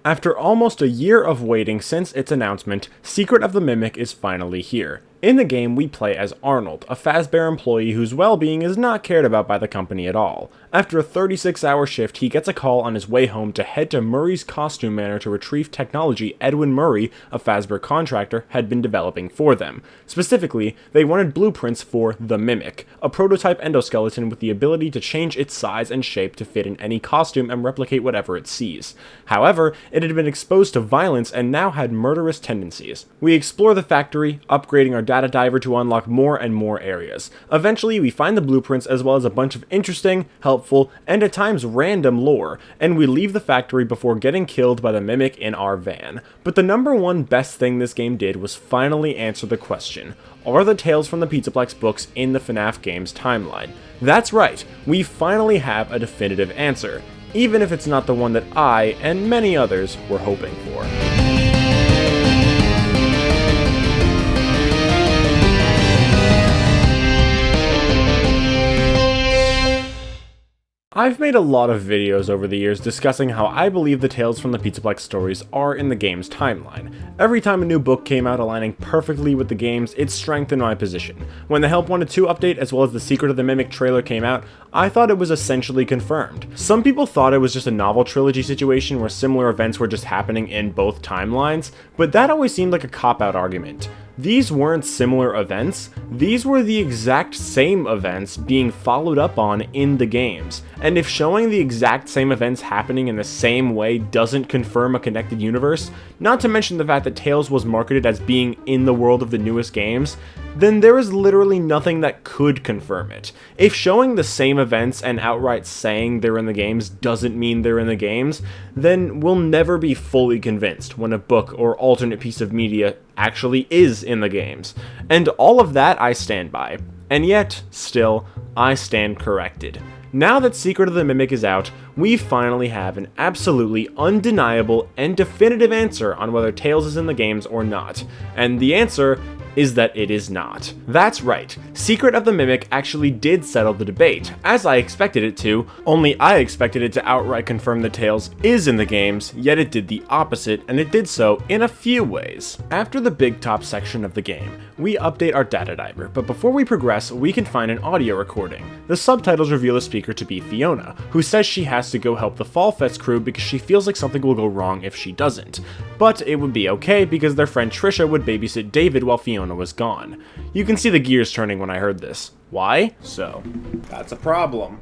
After almost a year of waiting since its announcement, Secret of the Mimic is finally here. In the game, we play as Arnold, a Fazbear employee whose well-being is not cared about by the company at all. After a 36-hour shift, he gets a call on his way home to head to Murray's costume manor to retrieve technology Edwin Murray, a Fazbear Contractor, had been developing for them. Specifically, they wanted blueprints for the Mimic, a prototype endoskeleton with the ability to change its size and shape to fit in any costume and replicate whatever it sees. However, it had been exposed to violence and now had murderous tendencies. We explore the factory, upgrading our data diver to unlock more and more areas. Eventually, we find the blueprints as well as a bunch of interesting, helpful, and at times random lore, and we leave the factory before getting killed by the Mimic in our van. But the number one best thing this game did was finally answer the question: are the Tales from the Pizzaplex books in the FNaF game's timeline? That's right, we finally have a definitive answer, even if it's not the one that I, and many others, were hoping for. I've made a lot of videos over the years discussing how I believe the Tales from the Pizzaplex stories are in the game's timeline. Every time a new book came out aligning perfectly with the games, it strengthened my position. When the Help Wanted 2 update as well as the Secret of the Mimic trailer came out, I thought it was essentially confirmed. Some people thought it was just a novel trilogy situation where similar events were just happening in both timelines, but that always seemed like a cop-out argument. These weren't similar events, these were the exact same events being followed up on in the games. And if showing the exact same events happening in the same way doesn't confirm a connected universe, not to mention the fact that Tales was marketed as being in the world of the newest games, then there is literally nothing that could confirm it. If showing the same events and outright saying they're in the games doesn't mean they're in the games, then we'll never be fully convinced when a book or alternate piece of media actually is in the games. And all of that I stand by. And yet, still, I stand corrected. Now that Secret of the Mimic is out, we finally have an absolutely undeniable and definitive answer on whether Tales is in the games or not. And the answer is that it is not. That's right, Secret of the Mimic actually did settle the debate, as I expected it to, only I expected it to outright confirm that Tales is in the games, yet it did the opposite, and it did so in a few ways. After the big top section of the game, we update our data diver, but before we progress, we can find an audio recording. The subtitles reveal the speaker to be Fiona, who says she has to go help the Fall Fest crew because she feels like something will go wrong if she doesn't. But it would be okay because their friend Trisha would babysit David while Fiona was gone. You can see the gears turning when I heard this. Why? So, that's a problem.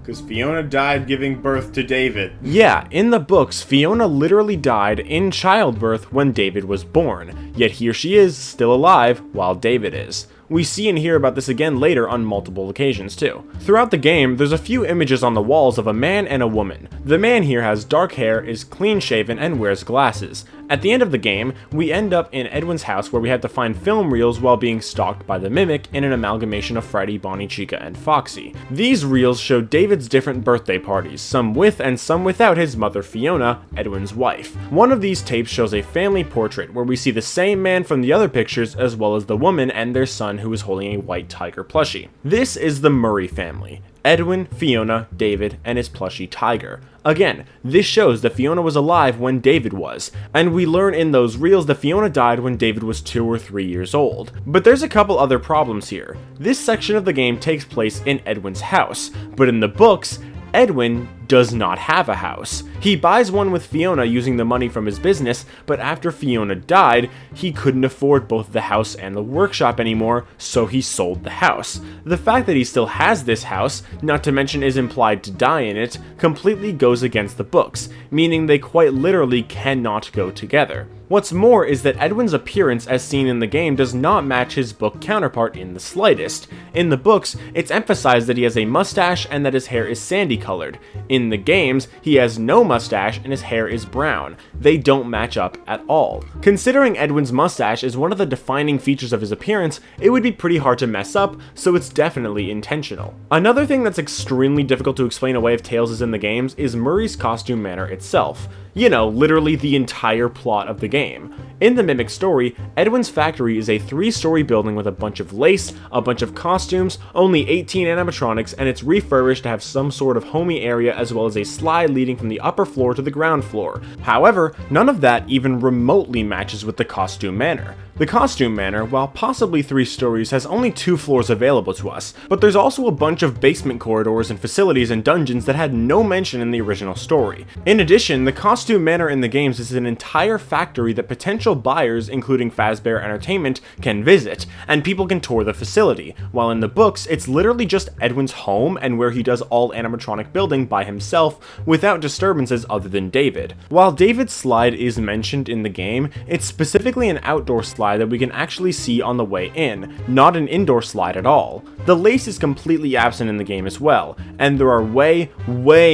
Because Fiona died giving birth to David. Yeah, in the books, Fiona literally died in childbirth when David was born, yet here she is, still alive, while David is. We see and hear about this again later on multiple occasions too. Throughout the game, there's a few images on the walls of a man and a woman. The man here has dark hair, is clean shaven, and wears glasses. At the end of the game, we end up in Edwin's house where we have to find film reels while being stalked by the Mimic in an amalgamation of Freddy, Bonnie, Chica, and Foxy. These reels show David's different birthday parties, some with and some without his mother Fiona, Edwin's wife. One of these tapes shows a family portrait where we see the same man from the other pictures as well as the woman and their son who is holding a white tiger plushie. This is the Murray family. Edwin, Fiona, David, and his plushie tiger. Again, this shows that Fiona was alive when David was, and we learn in those reels that Fiona died when David was 2 or 3 years old. But there's a couple other problems here. This section of the game takes place in Edwin's house, but in the books, Edwin does not have a house. He buys one with Fiona using the money from his business, but after Fiona died, he couldn't afford both the house and the workshop anymore, so he sold the house. The fact that he still has this house, not to mention is implied to die in it, completely goes against the books, meaning they quite literally cannot go together. What's more is that Edwin's appearance as seen in the game does not match his book counterpart in the slightest. In the books, it's emphasized that he has a mustache and that his hair is sandy colored. In the games, he has no mustache and his hair is brown. They don't match up at all. Considering Edwin's mustache is one of the defining features of his appearance, it would be pretty hard to mess up, so it's definitely intentional. Another thing that's extremely difficult to explain away if Tales is in the games is Murray's costume manor itself. You know, literally the entire plot of the game. In the Mimic story, Edwin's factory is a 3-story building with a bunch of lace, a bunch of costumes, only 18 animatronics, and it's refurbished to have some sort of homey area as as well as a slide leading from the upper floor to the ground floor. However, none of that even remotely matches with the Costume Manor. The Costume Manor, while possibly 3 stories, has only 2 floors available to us, but there's also a bunch of basement corridors and facilities and dungeons that had no mention in the original story. In addition, the Costume Manor in the games is an entire factory that potential buyers, including Fazbear Entertainment, can visit, and people can tour the facility, while in the books, it's literally just Edwin's home and where he does all animatronic building by himself without disturbances other than David. While David's slide is mentioned in the game, it's specifically an outdoor slide that we can actually see on the way in, not an indoor slide at all. The lace is completely absent in the game as well, and there are way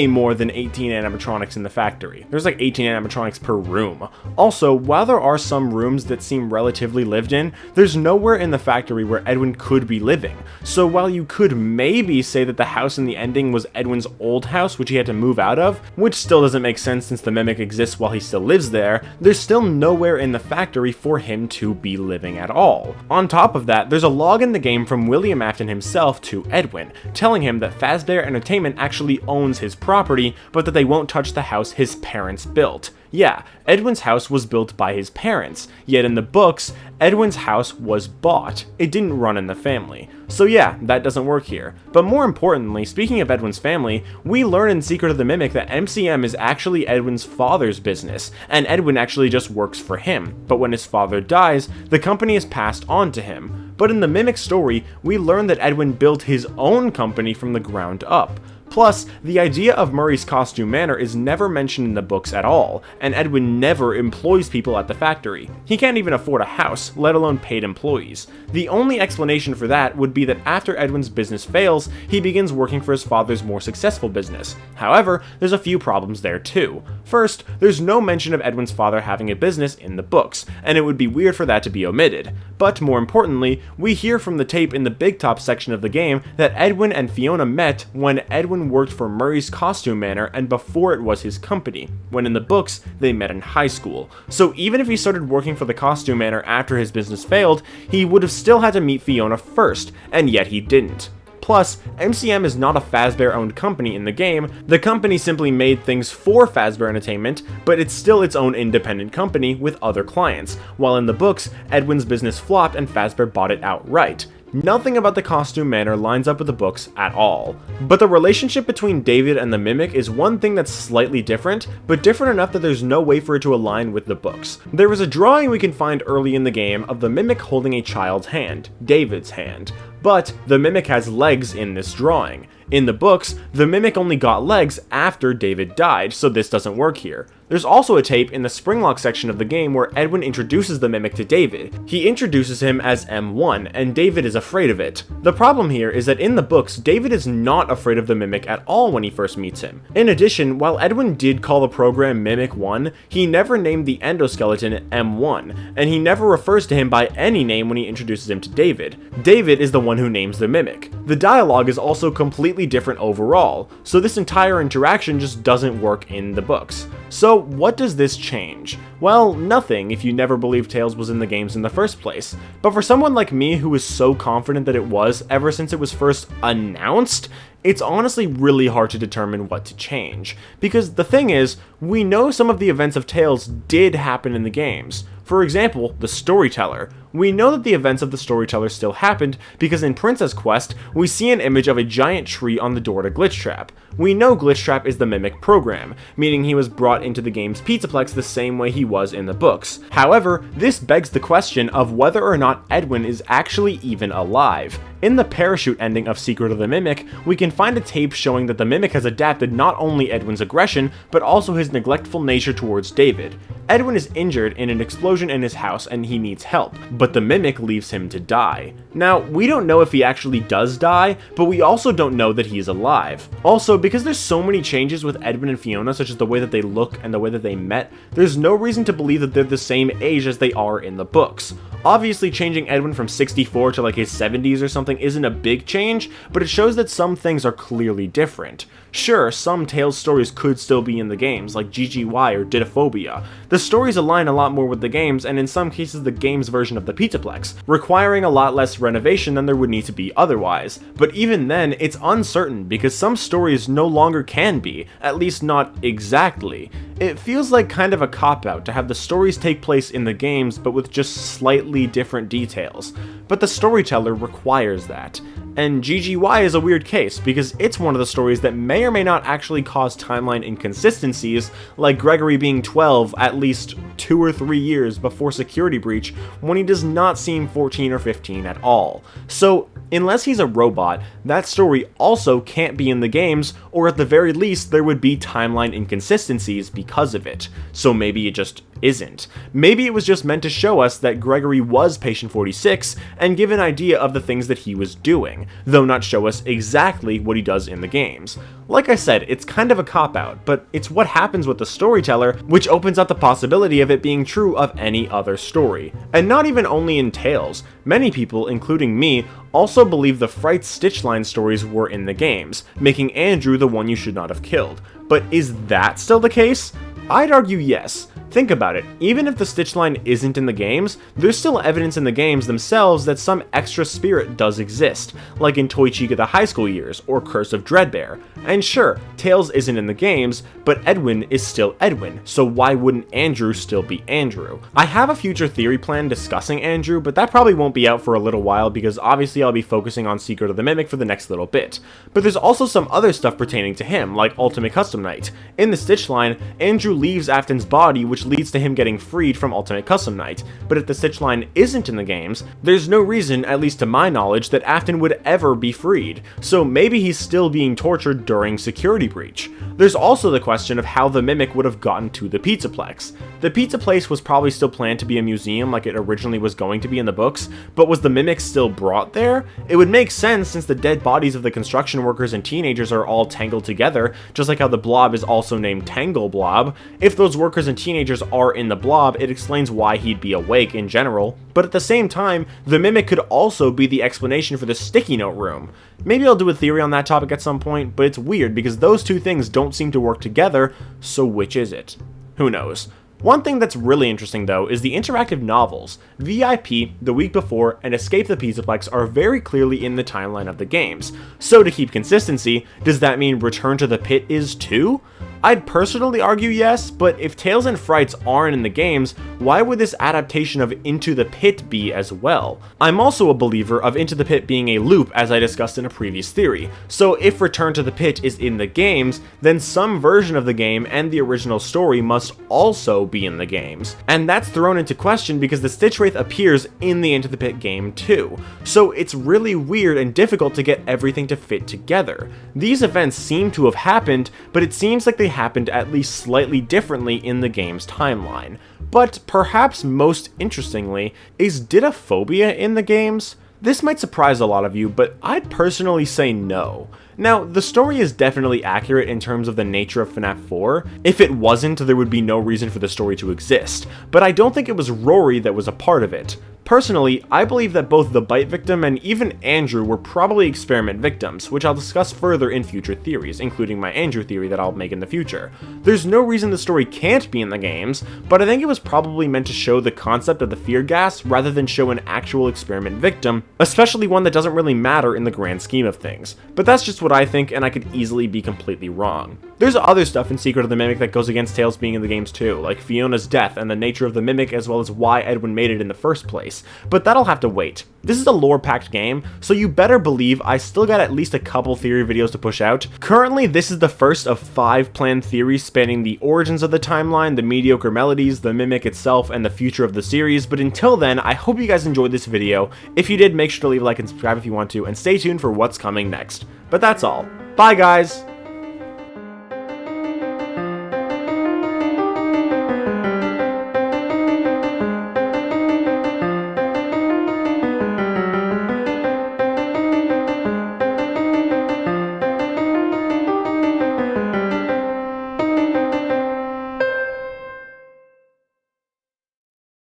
more than 18 animatronics in the factory. There's like 18 animatronics per room. Also, while there are some rooms that seem relatively lived in, there's nowhere in the factory where Edwin could be living. So while you could maybe say that the house in the ending was Edwin's old house which he had to move out of, which still doesn't make sense since the mimic exists while he still lives there, there's still nowhere in the factory for him to be living at all. On top of that, there's a log in the game from William Afton himself to Edwin, telling him that Fazbear Entertainment actually owns his property, but that they won't touch the house his parents built. Yeah, Edwin's house was built by his parents, yet in the books, Edwin's house was bought. It didn't run in the family. So yeah, that doesn't work here. But more importantly, speaking of Edwin's family, we learn in Secret of the Mimic that MCM is actually Edwin's father's business, and Edwin actually just works for him. But when his father dies, the company is passed on to him. But in the Mimic story, we learn that Edwin built his own company from the ground up. Plus, the idea of Murray's Costume Manor is never mentioned in the books at all, and Edwin never employs people at the factory. He can't even afford a house, let alone paid employees. The only explanation for that would be that after Edwin's business fails, he begins working for his father's more successful business. However, there's a few problems there too. First, there's no mention of Edwin's father having a business in the books, and it would be weird for that to be omitted. But more importantly, we hear from the tape in the Big Top section of the game that Edwin and Fiona met when Edwin worked for Murray's Costume Manor and before it was his company, when in the books they met in high school. So even if he started working for the Costume Manor after his business failed, he would have still had to meet Fiona first, and yet he didn't. Plus, MCM is not a Fazbear-owned company in the game. The company simply made things for Fazbear Entertainment, but it's still its own independent company with other clients, while in the books, Edwin's business flopped and Fazbear bought it outright. Nothing about the Costume Manor lines up with the books at all. But the relationship between David and the Mimic is one thing that's slightly different, but different enough that there's no way for it to align with the books. There is a drawing we can find early in the game of the Mimic holding a child's hand, David's hand. But the Mimic has legs in this drawing. In the books, the Mimic only got legs after David died, so this doesn't work here. There's also a tape in the Springlock section of the game where Edwin introduces the Mimic to David. He introduces him as M1, and David is afraid of it. The problem here is that in the books, David is not afraid of the Mimic at all when he first meets him. In addition, while Edwin did call the program Mimic 1, he never named the Endoskeleton M1, and he never refers to him by any name when he introduces him to David. David is the one who names the Mimic. The dialogue is also completely different overall, so this entire interaction just doesn't work in the books. So what does this change? Well, nothing if you never believed Tales was in the games in the first place. But for someone like me who was so confident that it was ever since it was first announced, it's honestly really hard to determine what to change. Because the thing is, we know some of the events of Tales did happen in the games. For example, the Storyteller. We know that the events of the Storyteller still happened because in Princess Quest, we see an image of a giant tree on the door to Glitchtrap. We know Glitchtrap is the Mimic program, meaning he was brought into the game's Pizzaplex the same way he was in the books. However, this begs the question of whether or not Edwin is actually even alive. In the parachute ending of Secret of the Mimic, we can find a tape showing that the Mimic has adapted not only Edwin's aggression, but also his neglectful nature towards David. Edwin is injured in an explosion in his house and he needs help, but the Mimic leaves him to die. Now, we don't know if he actually does die, but we also don't know that he is alive. Also, because there's so many changes with Edwin and Fiona, such as the way that they look and the way that they met, there's no reason to believe that they're the same age as they are in the books. Obviously, changing Edwin from 64 to like his 70s or something something isn't a big change, but it shows that some things are clearly different. Sure, some Tales stories could still be in the games, like GGY or Didophobia. The stories align a lot more with the games, and in some cases the game's version of the Pizzaplex, requiring a lot less renovation than there would need to be otherwise. But even then, it's uncertain, because some stories no longer can be, at least not exactly. It feels like kind of a cop-out to have the stories take place in the games, but with just slightly different details. But the storyteller requires that. And GGY is a weird case, because it's one of the stories that may or may not actually cause timeline inconsistencies, like Gregory being 12 at least 2 or 3 years before Security Breach, when he does not seem 14 or 15 at all. So, unless he's a robot, that story also can't be in the games, or at the very least there would be timeline inconsistencies because of it. So maybe it just isn't. Maybe it was just meant to show us that Gregory was Patient 46 and give an idea of the things that he was doing, though not show us exactly what he does in the games. Like I said, it's kind of a cop-out, but it's what happens with the storyteller, which opens up the possibility of it being true of any other story. And not even only in Tales. Many people, including me, also believe the Fright Stitchline stories were in the games, making Andrew the one you should not have killed. But is that still the case? I'd argue yes. Think about it, even if the Stitchline isn't in the games, there's still evidence in the games themselves that some extra spirit does exist, like in Toy Chica the High School Years, or Curse of Dreadbear. And sure, Tales isn't in the games, but Edwin is still Edwin, so why wouldn't Andrew still be Andrew? I have a future theory plan discussing Andrew, but that probably won't be out for a little while because obviously I'll be focusing on Secret of the Mimic for the next little bit. But there's also some other stuff pertaining to him, like Ultimate Custom Night. In the Stitchline, Andrew leaves Afton's body, which leads to him getting freed from Ultimate Custom Night, but if the Stitchline isn't in the games, there's no reason, at least to my knowledge, that Afton would ever be freed, so maybe he's still being tortured during Security Breach. There's also the question of how the Mimic would have gotten to the Pizzaplex. The Pizza Place was probably still planned to be a museum like it originally was going to be in the books, but was the Mimic still brought there? It would make sense since the dead bodies of the construction workers and teenagers are all tangled together, just like how the Blob is also named Tangle Blob. If those workers and teenagers are in the Blob, it explains why he'd be awake in general, but at the same time, the Mimic could also be the explanation for the sticky note room. Maybe I'll do a theory on that topic at some point, but it's weird because those two things don't seem to work together, so which is it? Who knows? One thing that's really interesting though is the interactive novels. VIP, The Week Before, and Escape the Pizzaplex are very clearly in the timeline of the games. So to keep consistency, does that mean Return to the Pit is too? I'd personally argue yes, but if Tales and Frights aren't in the games, why would this adaptation of Into the Pit be as well? I'm also a believer of Into the Pit being a loop, as I discussed in a previous theory, so if Return to the Pit is in the games, then some version of the game and the original story must also be in the games. And that's thrown into question because the Stitch Wraith appears in the Into the Pit game too, so it's really weird and difficult to get everything to fit together. These events seem to have happened, but it seems like they happened at least slightly differently in the game's timeline. But perhaps most interestingly, is Didophobia in the games? This might surprise a lot of you, but I'd personally say no. Now, the story is definitely accurate in terms of the nature of FNaF 4. If it wasn't, there would be no reason for the story to exist, but I don't think it was Rory that was a part of it. Personally, I believe that both the bite victim and even Andrew were probably experiment victims, which I'll discuss further in future theories, including my Andrew theory that I'll make in the future. There's no reason the story can't be in the games, but I think it was probably meant to show the concept of the fear gas rather than show an actual experiment victim, especially one that doesn't really matter in the grand scheme of things. But that's just what I think, and I could easily be completely wrong. There's other stuff in Secret of the Mimic that goes against Tales being in the games too, like Fiona's death and the nature of the Mimic as well as why Edwin made it in the first place, but that'll have to wait. This is a lore-packed game, so you better believe I still got at least a couple theory videos to push out. Currently, this is the first of 5 planned theories spanning the origins of the timeline, the mediocre melodies, the Mimic itself, and the future of the series, but until then, I hope you guys enjoyed this video. If you did, make sure to leave a like and subscribe if you want to, and stay tuned for what's coming next. But that's all. Bye guys!